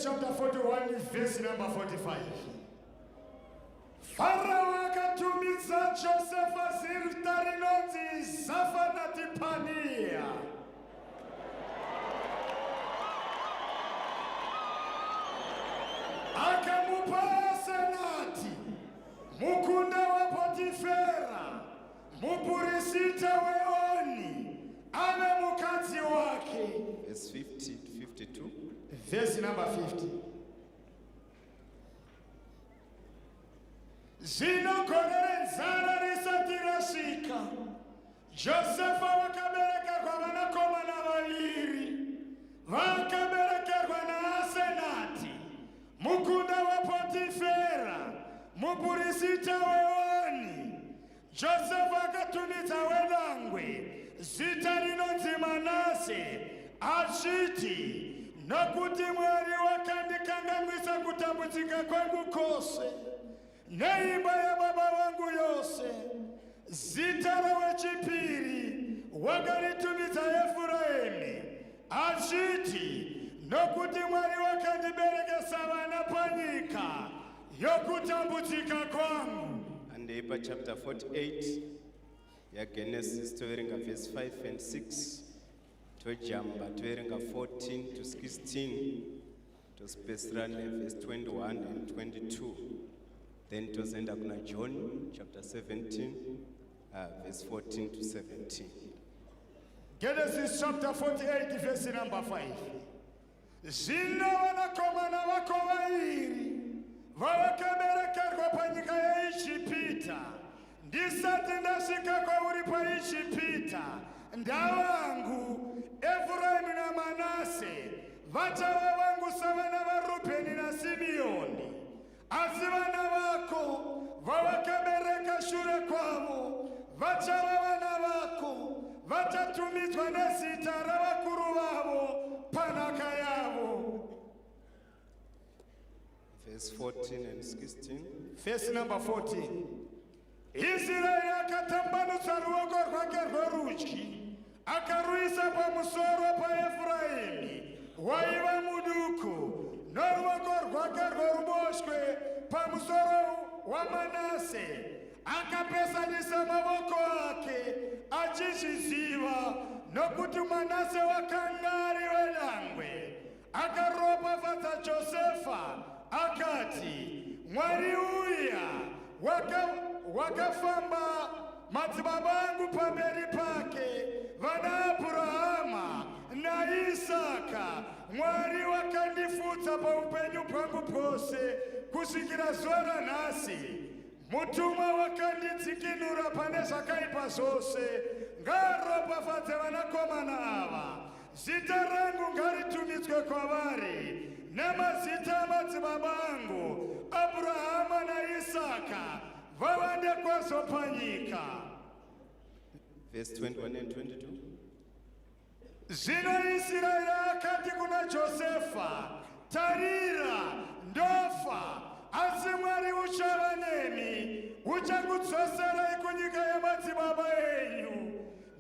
Genesis chapter 41 verse number 45. Farao akatumidza Josefa zita rinonzi Zafanati-Panea. Akamupa Senati, mukunda wa Potifera, mupurisita weoni, ave mukadzi wake. Verse 50 to 52. Verse number 50. Zino gorere nzara risati rasika, Josefa wakaberekerwa vanakomana vaviri, vakaberekerwa naSenati, mukunda wa Potifera, mupurisita weoni. Josefa akatumidza wedangwe zita rinonzi Manase, achiti, nokuti Mwari wakandikanganwisa kutambudzika kwangu kose neimba yababa vangu yose. Zita rewechipiri wakaritumidza Efuraimi, achiti, nokuti Mwari wakandiberekesa vana panyika yokutambudzika kwangu. And Hebrew chapter 48, ya Genesis toeringa verse 5 and 6, tojamba toeringa 14 to 16, tospesirane verse 21 and 22. Then tozenda kuna John chapter 17, verse 14 to 17. Genesis chapter 48 verse number 5. Zino vanakomana vako vairi vavakaberekerwa panyika yaIjipita, ndisati ndasvika kwauri paIjipita, ndavangu Efuraimu naManase vachava vangu savana vaRubheni naSimeoni. Asi vana vako vavakabereka shure kwavo vachava vana vako, vachatumidzwa nezita ravakuru vavo panhaka yavo. Verse 14 and 16. Verse number 14. Israeli akatambanudza ruoko rwake rworudyi akaruisa pamusoro paEfuraimi waiva muduku, noruoko rwake rworuboshwe pamusoro waManase. Akapesanisa mavoko ake achizviziva, nokuti Manase wakanga ari wedangwe. Akaropafadza Josefa akati, Mwari uya wakafamba madzibaba angu pamberi pake, vana Abhurahama naIsaka. Mwari wakandifudza paupenyu pangu pose kusvikira zuva ranhasi. Mutumwa wakandidzikinura pane zvakaipa zvose. Ngaropafadze vanakomana ava, zita rangu ngaritumidzwe kwavari nemazita amadzibaba angu Abhurahama naIsaka, vawande kwazvo panyika. Verse 21 and 22. Zvino Israeri akati kuna Josefa, tarira, ndofa, asi Mwari uchava nemi, uchakudzoserai kunyika yamadzibaba enyu.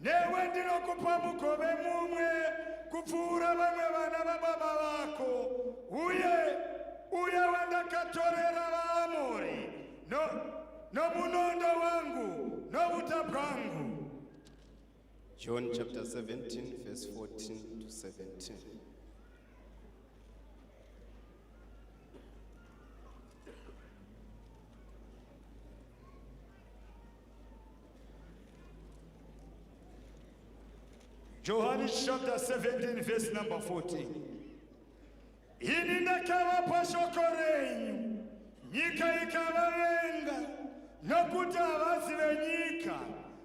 Newe ndinokupa mugove mumwe kupfuura vamwe vana vababa vako, uye wandakatorera vaAmori nomunondo wangu nobuta bwangu. John chapter 17, verse 14 to 17. John chapter 17 verse number 14. Ini ndakavapa shoko renyu, nyika ikavavenga, nokuti havasi venyika,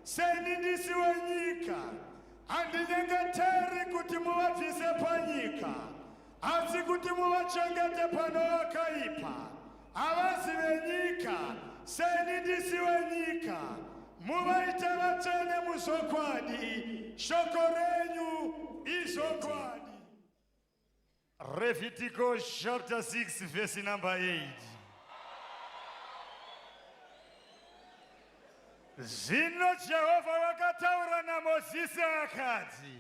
seni ndisi wenyika. Handinyengeteri kuti muvabvise panyika, asi kuti muvachengete pano vakaipa. Havasi venyika, seni ndisi wenyika. Muvaite vatsvene muzvokwadi, shoko renyu izvokwadi. Leviticus chapter 6 verse number 8. Zvino Jehovha vakataura naMozisi akati,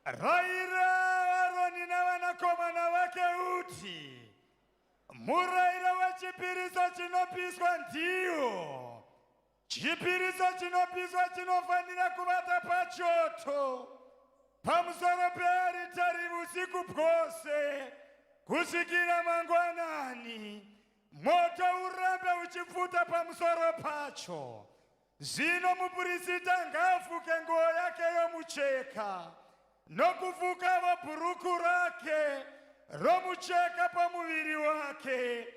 rayira Aroni navanakomana vake murayiro wechipiriso chinopiswa ndiyo chipiriso chinopiswa chinofanira kuvata pachoto pamusoro pearitari usiku bwose kusvikira mangwanani. Moto urambe uchipfuta pamusoro pacho. Zvino mupurisita ngafuke nguo yake yomucheka nokufukavo bhuruku rake romucheka pamuviri wake,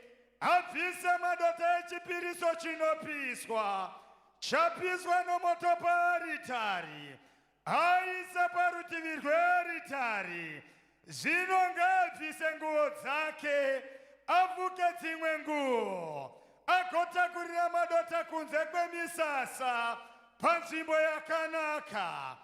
abvise madota echipiriso chinopiswa chapiswa nomoto paaritari, aise parutivi rwearitari. Zvino ngaabvise nguo dzake, afuke dzimwe nguo, agotakurira madota kunze kwemisasa panzvimbo yakanaka.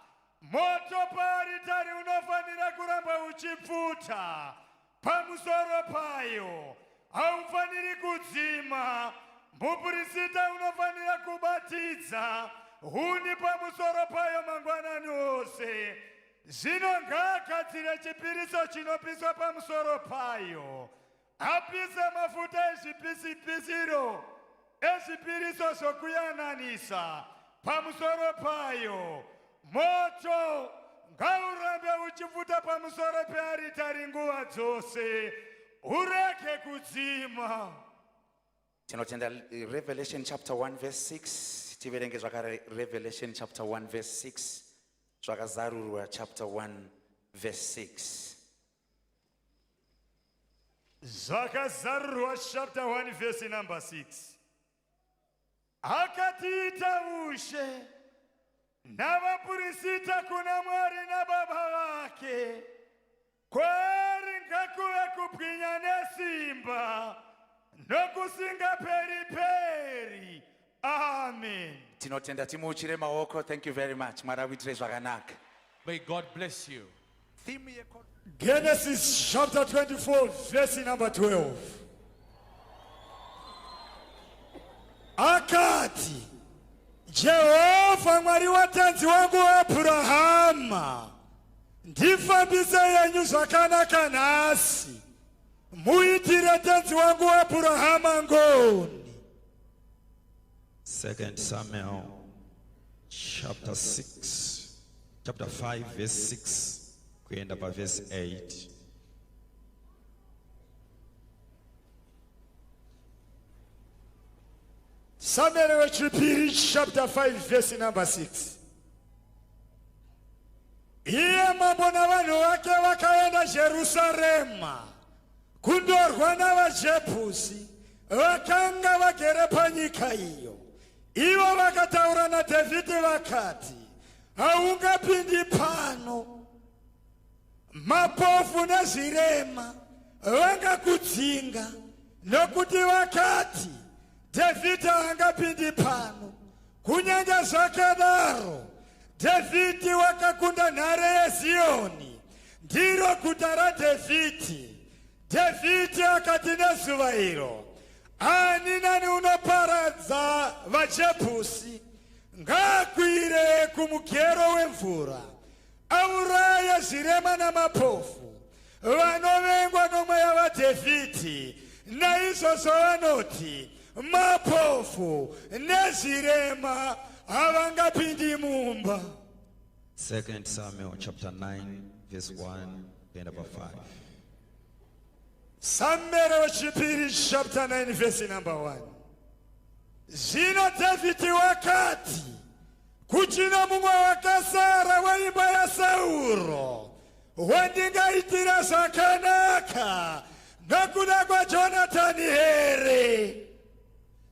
Moto paaritari unofanira kuramba uchipfuta pamusoro payo, haufaniri kudzima. Mupurisita unofanira kubatidza huni pamusoro payo mangwanani ose. Zvino ngaagadzire chipiriso chinopiswa pamusoro payo, apise mafuta ezvipisiro ezvipiriso zvokuyananisa pamusoro payo. Moto ngaurambe uchipfuta pamusoro pearitari nguva dzose, ureke kudzima. Tinotenda Revelation chapter 1 verse 6. Tiverenge zvakare Revelation chapter 1 verse 6. Zvakazarurwa chapter 1 verse 6. Zvakazarurwa chapter 1 verse number 6. Akatiita ushe navapurisita kuna Mwari naBaba vake, kwaari ngakuve kubwinya nesimba nokusinga peri. Amen. Tinotenda timuchire maoko. Thank you very much. Marawitre zvakanaka. May God bless you. Genesis chapter 24 verse number 12. Akati, Jehova Mwari watenzi wangu Abrahama, ndifambise yenyu zvakanaka nhasi, muitire tenzi wangu Abrahama ngoni. 2 Samuel chapter 5 verse 6 kuenda pa verse 8. Samuel wechipiri chapter 5 verse number 6. Iye mambo navanhu vake vakaenda Jerusarema kundorwa navaJebhusi vakanga vagere panyika iyo. Ivo vakataura naDhavhidhi vakati, haungapindi pano. Mapofu nezvirema vangakudzinga, nokuti vakati Dhavhidhi haangapindi pano. Kunyange zvakadaro, Dhavhidhi wakakunda nhare yeZioni, ndiro guta raDhavhidhi. Dhavhidhi akati nezuva iro, ani nani unoparadza vaJebhusi ngaakwire kumugero wemvura, auraye zvirema namapofu vanovengwa nomweya waDhavhidhi. Naizvozvo vanoti mapofu nezvirema havangapindi mumba. 2 Samuel chapter 9 verse 1 kuenda pa 5. Samuel wechipiri chapter 9 verse number 1. Zvino Dhavhidhi wakati, kuchina mumwe wakasara weimba yaSauro wandingaitira zvakanaka nokuda kwaJonatani here?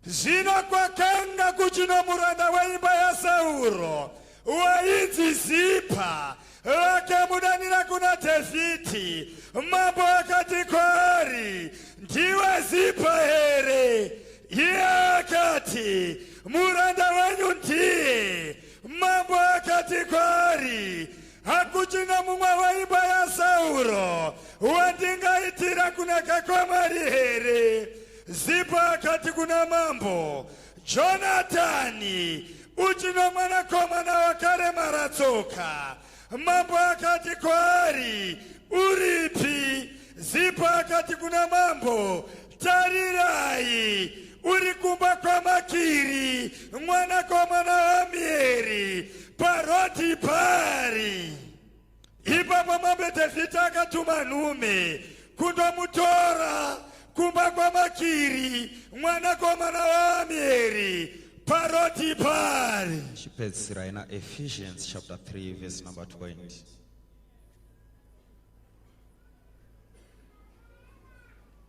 Zvino kwakanga kuchino muranda weimba yaSauro wainzi Zipa, vakamudanira kuna Dhavhidhi. Mambo akati kwaari, ndiwe Zipa here? Iye akati, muranda wenyu ndiye. Mambo akati kwaari, hakuchina mumwe weimba yaSauro wandingaitira kunaka kwaMwari here? Zipa akati kuna mambo, Jonatani, uchino mwanakomana wakaremara tsoka. Mambo akati kwaari, uripi? Zipa akati kuna mambo, tarirai uri kumba kwaMakiri mwanakomana waMieri paroti pari. Ipapo mambo Dhavhidhi akatuma nhume kundomutora kumba kwaMakiri mwanakomana waMieri paroti pari. Chipedzisira ina Ephesians chapter 3 verse number 20.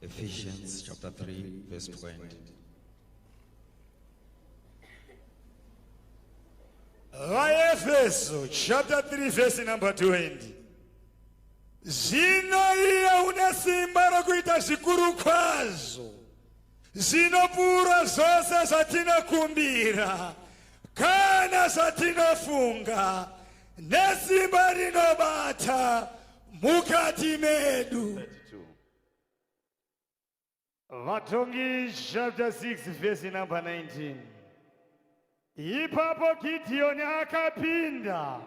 Ephesians chapter 3 verse 20. Efeso chapter 3 verse number 20. Zvino iye une simba rokuita zvikuru kwazvo zvinopfuura zvose zvatinokumbira kana zvatinofunga nesimba rinobata mukati medu. Vatongi chapter 6 verse number 19. Ipapo Gideoni akapinda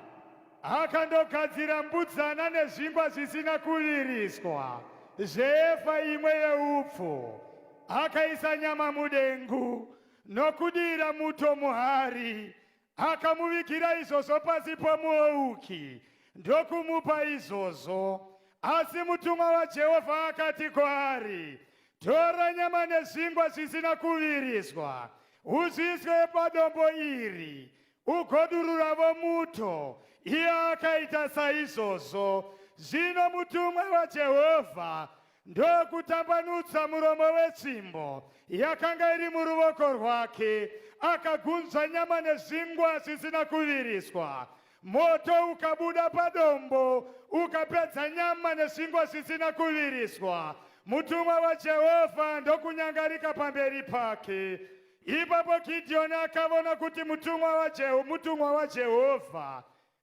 akandogadzira mbudzana nezvingwa zvisina kuviriswa zveefa imwe yeupfu, akaisa nyama mudengu nokudira muto muhari, akamuvigira izvozvo pasi pomuouki ndokumupa izvozvo. Asi mutumwa waJehovha akati kwaari, tora nyama nezvingwa zvisina kuviriswa uzviiswe padombo iri ugodururavo muto. Iye akaita saizvozvo. Zvino mutumwa waJehovha ndokutambanudza muromo wetsvimbo yakanga iri muruoko rwake, akagunzva nyama nezvingwa zvisina kuviriswa. Moto ukabuda padombo ukapedza nyama nezvingwa zvisina kuviriswa. Mutumwa waJehovha ndokunyangarika pamberi pake. Ipapo Gideoni akaona kuti mutumwa waJehovha.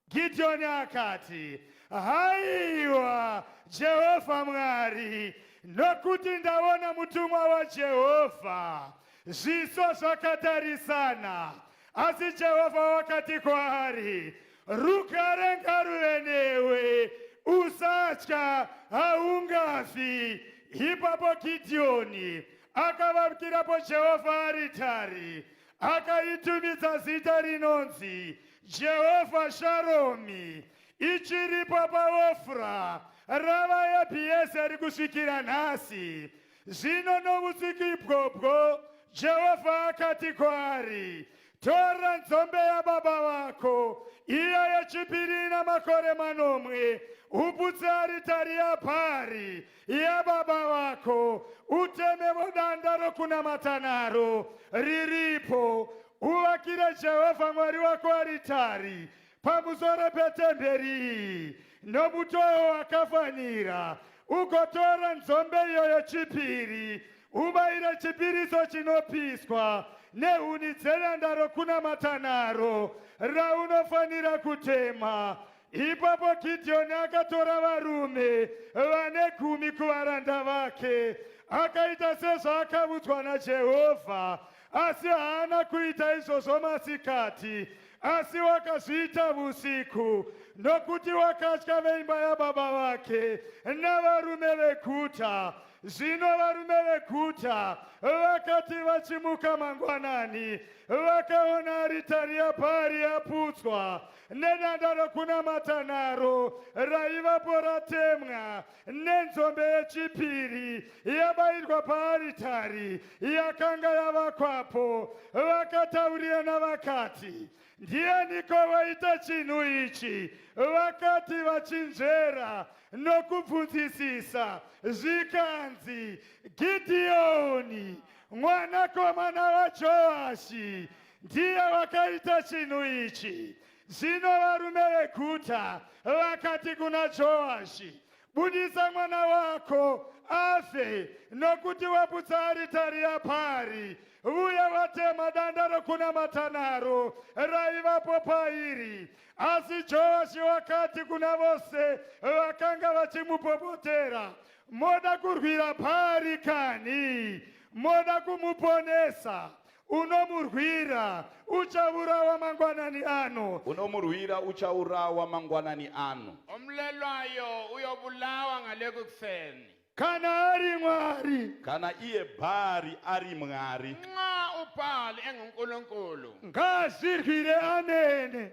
Gideoni akati, haiwa Jehovha Mwari, nokuti ndaona mutumwa waJehovha. Zviso zvakatarisana, asi Jehovha wakati kwaari, rugare ngaruve newe, usatya, haungafi. Ipapo Gideoni akavakirapo Jehovha aritari, akaitumidza zita rinonzi Jehovha Sharomi. Ichiripo paOfra rava yaBhiezeri kusvikira nhasi. Zvino nousiku ibwobwo Jehovha akati kwaari, tora nzombe yababa vako iya yechipiri ina makore 9, uputse aritari yaBhaari yababa vako, utemevo danda rokunamata naro riripo, uvakire Jehovha Mwari wako aritari pamusoro petemberi nomutoo wakafanira. Ugotora nzombe iyo yechipiri ubayire chipiriso chinopiswa nehuni dzedanda rokunamata naro raunofanira kutema. Ipapo Gideoni akatora varume vane 10 kuvaranda vake, akaita sezvaakavudzwa naJehovha, asi haana kuita izvozvo masikati, asi wakazviita usiku, nokuti wakatya veimba yababa vake navarume veguta. Zvino varume veguta vakati vachimuka mangwanani, vakaona aritari yaBhaari yaputswa nedanda rokunamata naro raivapo ratemwa, nenzombe yechipiri yabayirwa paaritari yakanga yavakwapo. Vakataurirana vakati, ndianiko waita chinhu ichi? Vakati vachinzvera nokubvunzisisa, zvikanzi, Gideoni mwanakomana waJoashi ndiye wakaita chinhu ichi. Zvino varume veguta vakati kuna Joashi, budisa mwana wako afe, nokuti waputsa aritari yaBhaari uye watema danda rokunamata naro raivapo pairi. Asi Joashi wakati kuna vose vakanga vachimupopotera, moda kurwira Bhaari kani? Moda kumuponesa? Unomurwira uchaurawa mangwanani ano. Unomurwira uchaurawa mangwanani ano. Omlelwayo uyobulawa ngale kuseni. kana ari mwari kana iye bhari ari mwari nxa ubhali engunkulunkulu ngazvirwire amene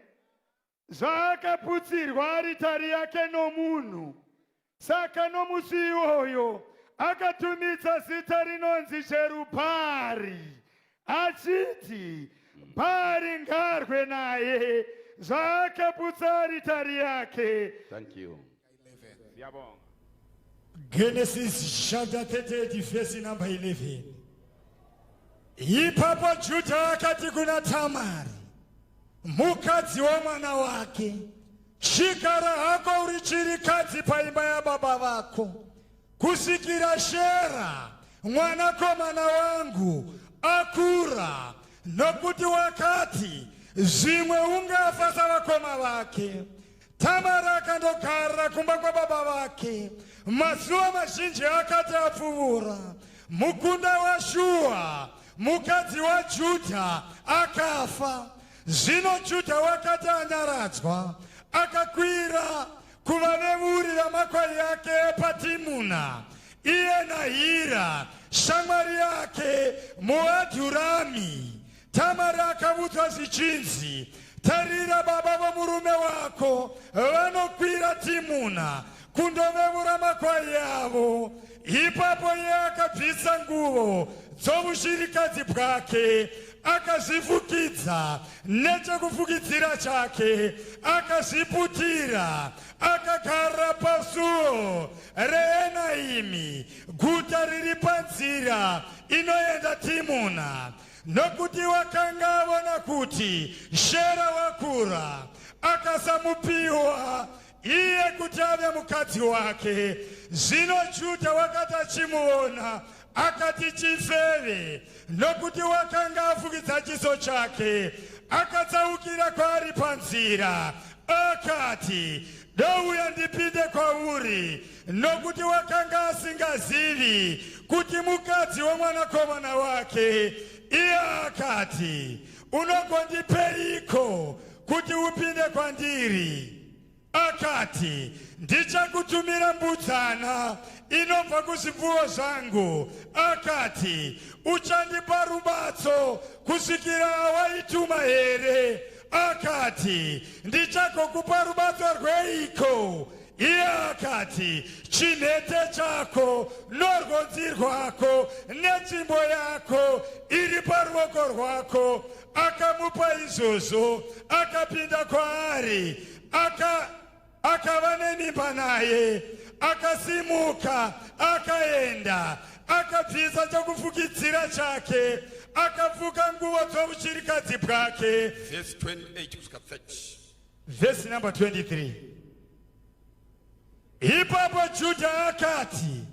zvakaputsirwa aritari yake nomunhu saka nomusi iwoyo akatumidza zita rinonzi Jerubhari achiti Bhari ngarwe naye zvakaputsa aritari yake. Thank you. siyabonga. Genesis chapter 38 verse number 11. Ipapo Juda akati kuna Tamari mukadzi wa mwana wake, chigara hako uri chirikadzi paimba ya baba vako kusvikira Shera mwanakomana wangu akura, nokuti wakati zvimwe ungafa savakoma vake. Tamari akandogara kumba kwa baba vake mazuva mazhinji akati apfuura. Mukunda wa Shua mukadzi wa Judha akafa. Zvino Judha wakati anyaradzwa akakwira kuvaveuri vamakwai yake paTimuna, iye naHira shamwari yake muAdhurami. Tamari akavudzwa zvichinzi, tarira baba vomurume wako vanokwira Timuna kundoveura makwai avo. Ipapo iye akabvisa nguo dzomushirikadzi bwake akazvifukidza nechekufukidzira chake, akazviputira, akagara pasuo reEnaimi, guta riri panzira inoenda Timuna. Nokuti wakanga avona kuti Shera wakura, akasamupiwa iye kuti ave mukadzi wake. Zvino Judha wakati achimuona akati chifeve, nokuti wakanga afukidza chiso chake. Akatsaukira kwaari panzira akati, douya ndipinde kwauri, nokuti wakanga asingazivi kuti mukadzi womwanakomana wake. Iye akati, unogondipeiko kuti upinde kwandiri? Akati, ndichakutumira mbudzana inobva kuzvipfuwo zvangu. Akati, uchandipa rubatso kusvikira waituma here? Akati, ndichagokupa rubatso rweiko? Iye akati, chinhete chako norwodzi rwako netsvimbo yako iri paruoko rwako. Akamupa izvozvo, akapinda kwaari, akava nemimba naye. Akasimuka akaenda, akabvisa chokufukidzira chake, akafuka nguo dzomushirikadzi bwake. Verse 28 kusvika 30. Verse number 23. Ipapo Judha akati,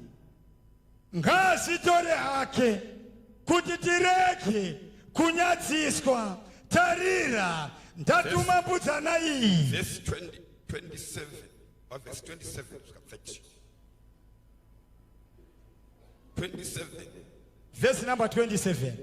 ngazvitore hake kuti tirege kunyadziswa. Tarira, ndatuma mbudzana iyi. Verse 27 or verse 27 kusvika 30. 27. Verse number 27.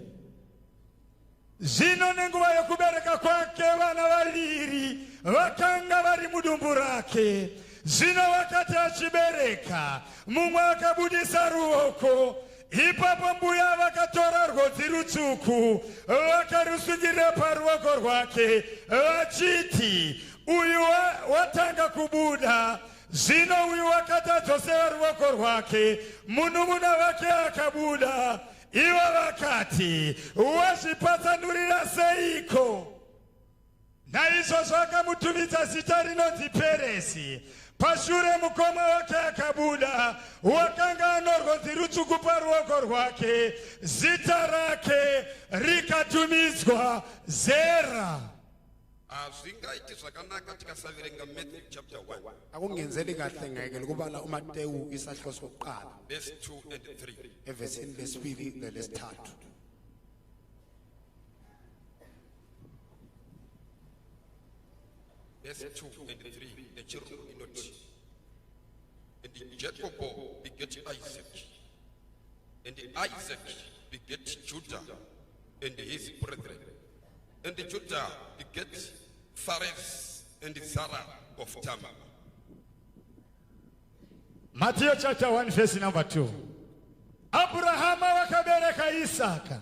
Zvino nenguva yokubereka kwake vana vaviri vakanga vari mudumbu rake. Zvino vakati achibereka, mumwe akabudisa ruoko. Ipapo mbuya vakatora rwodzi rutsvuku vakarusungirira paruoko rwake vachiti, uyu watanga kubuda. Zvino uyu wakati adzosera ruoko rwake, munun'una wake akabuda. Ivo vakati, wazvipatsanurira seiko? Naizvozvo akamutumidza zita rinonzi Peresi. Pashure mukoma wake akabuda, wakanga anorwodzi rutsvuku paruoko rwake. Zita rake rikatumidzwa Zera. Hazvingaiti zvakanaka tikasaverenga Matthew chapter 1 akungenzeli kahle ngeke lokubala uMateyu isahlo sokuqala verse 2 and 3. evesini lesibili nelesithathu. Verse 2 and 3. The children not. And Jacob beget Isaac. And Isaac beget Judah and his brethren. And Judah beget Phares and Zara of Tamar. Matthew chapter 1 verse number 2. Abrahama wakabereka Isaka.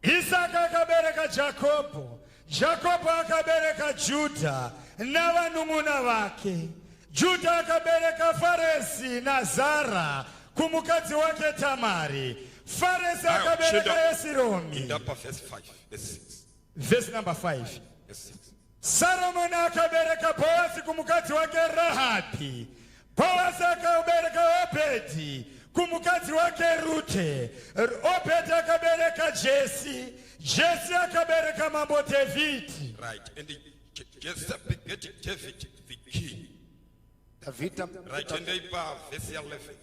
Isaka akabereka Jakobo. Jakobo akabereka Juda na vanun'una vake. Juda akabereka Faresi na Zara kumukadzi wake Tamari. Faresi akabereka Esiromi. In that verse 5, verse 6. Verse number 5. Verse 6. Salomon akabereka Boazi kumukadzi wake Rahabi. Boazi akabereka Obedi kumukadzi wake Rute. Obedi akabereka Jesse. Jesse akabereka mambo David. Right. And Jesse begat David the king. David Right. And they bar verse 11.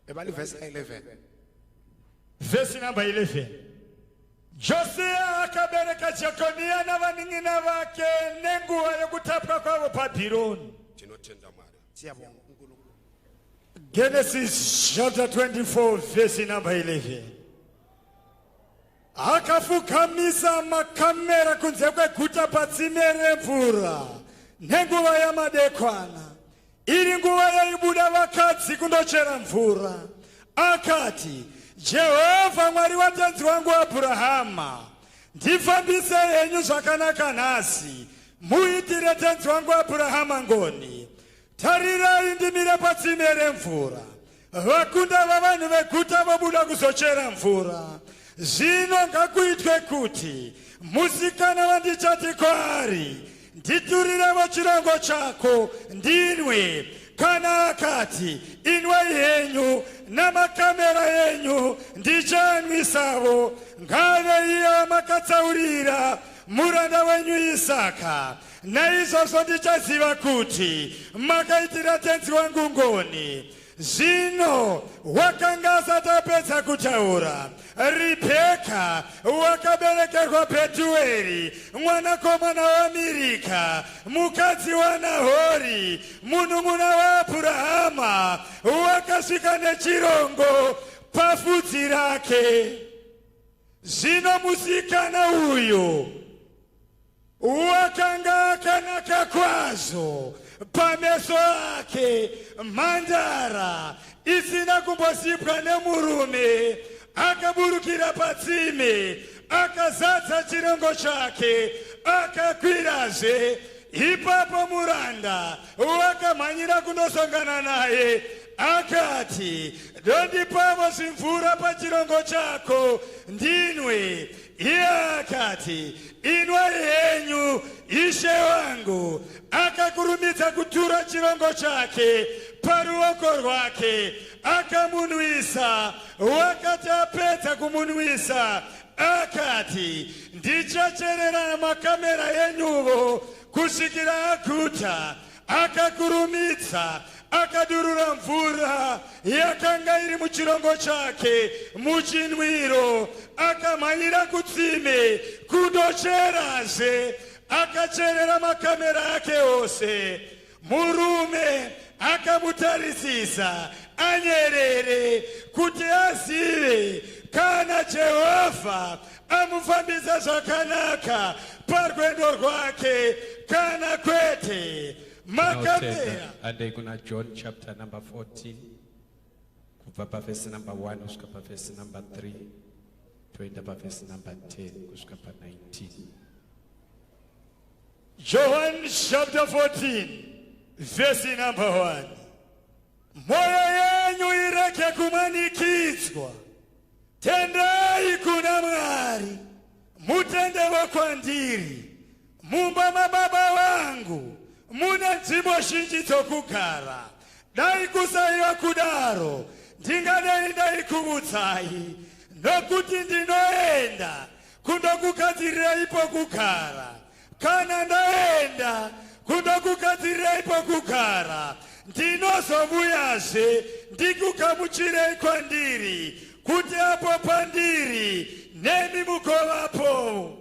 ebali verse 11. Verse number 11. Josia akabereka Jekonia na vaning'ina vake nenguva yokutapwa kwavo Babyloni. Tinotenda Mwari. Siyabonga uNkulunkulu. Genesis chapter 24 verse number 11. Akafukamisa makamera kunze kweguta patsime remvura nenguva yamadekwana. Iri nguva yaibuda vakadzi kundochera mvura. Akati, Jehovha Mwari watenzi wangu Abrahama, ndifambise henyu zvakanaka nhasi, muitire tenzi wangu Abrahama ngoni. Tarirai ndimire patsime remvura. Vakunda vavanhu veguta vobuda kuzochera mvura. Zvino ngakuitwe kuti musikana wandichati kwaari, nditurirevo chirongo chako ndinwe. Kana akati, inwai henyu namakamera yenyu ndichanwisavo, ngave iye makatsaurira muranda wenyu Isaka. Naizvozvo ndichaziva kuti makaitira tenzi wangu ngoni. Zvino wakanga asati apedza kutaura, Ribheka wakaberekerwa Petueri mwanakomana waMirika mukadzi waNahori munun'una waAbhurahama. Wakasvika nechirongo pafudzi rake. Zvino musikana uyu wakanga akanaka kwazvo pameso ake, mhandara isina kumbosipwa nemurume. Akaburukira patsime, akazadza chirongo chake, akakwirazve. Ipapo muranda wakamhanyira kundosongana naye. Akati, ndondipavo zvimvura pachirongo chako ndinwe. Iye akati, inwai henyu ishe wangu. Akakurumidza kutura chirongo chake paruoko rwake, akamunwisa. Wakati apedza kumunwisa, akati, ndichacherera makamera yenyuvo kusvikira aguta. Akakurumidza akadurura mvura yakanga iri muchirongo chake muchinwiro. Akamhanyira kutsime kundocherazve. Akacherera makamera ake ose. Murume akamutarisisa anyerere kuti azive kana Jehovha amufambisa zvakanaka parwendo rwake kana kwete. Makamera. Ande kuna John chapter number 14 kubva pavhesi number 1 kusvika pavhesi number 3 toenda pavhesi number 10 kusvika pa19. John chapter 14 verse number 1. Moyo yenyu ireke kumanikidzwa, tendai kuna Mwari, mutendewo kwandiri. Mumba mababa vangu mune nzvimbo zhinji dzokugara. Dai kusaiva kudaro, ndingadai ndaikuudzai, nokuti ndinoenda kundokugadzirirai pokugara. Kana ndaenda kundokugadzirirai pokugara, ndinozovuyazve ndikugamuchirei kwandiri, kuti apo pandiri nemi mugovapo.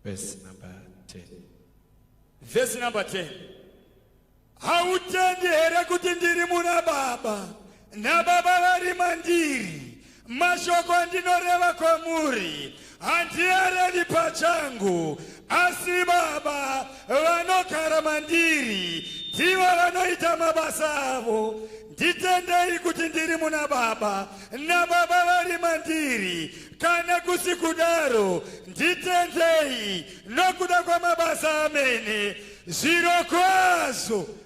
Verse number 10. Verse number 10. Hautendi here kuti ndiri muna Baba, naBaba vari mandiri. Mashoko andinoreva kwamuri handiaredi pachangu, asi Baba vanogara mandiri ndivo vanoita mabasa avo. Nditendei kuti ndiri muna Baba naBaba vari mandiri. Kana kusikudaro nditendei nokuda kwamabasa amene.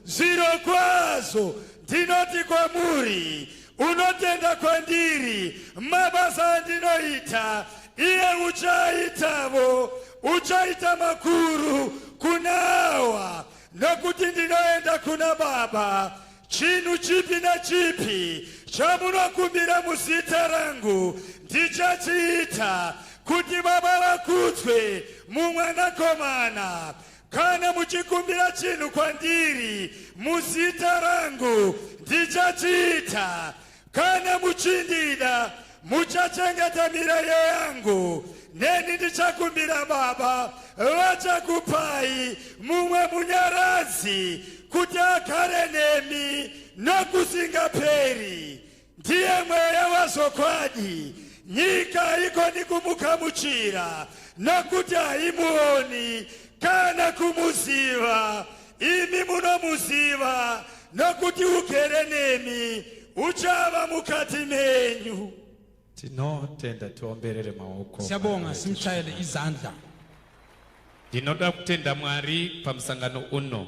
Zvirokwazvo ndinoti kwamuri, unotenda kwandiri mabasa andinoita, iye uchaitavo, uchaita makuru kunawa, nokuti ndinoenda kuna Baba. Chinhu chipi na chipi chamunokumbira muzita rangu ndichachiita, kuti Baba vakudzwe mumwanakomana. Kana muchikumbira chinhu kwandiri muzita rangu ndichachiita. Kana muchindida muchachengeta mirayiro yangu. Neni ndichakumbira Baba, vachakupai mumwe munyaradzi kuti agare nemi nokusingaperi. Ndiye mweya wazokwadi. Nyika ikoni kumugamuchira nokuti haimuoni kana kumuziva. Imi munomuziva nokuti ugere nemi, uchava mukati menyu. Tinotenda tiomberere maoko. Siyabonga simshayele izandla. Ndinoda kutenda Mwari pamusangano uno.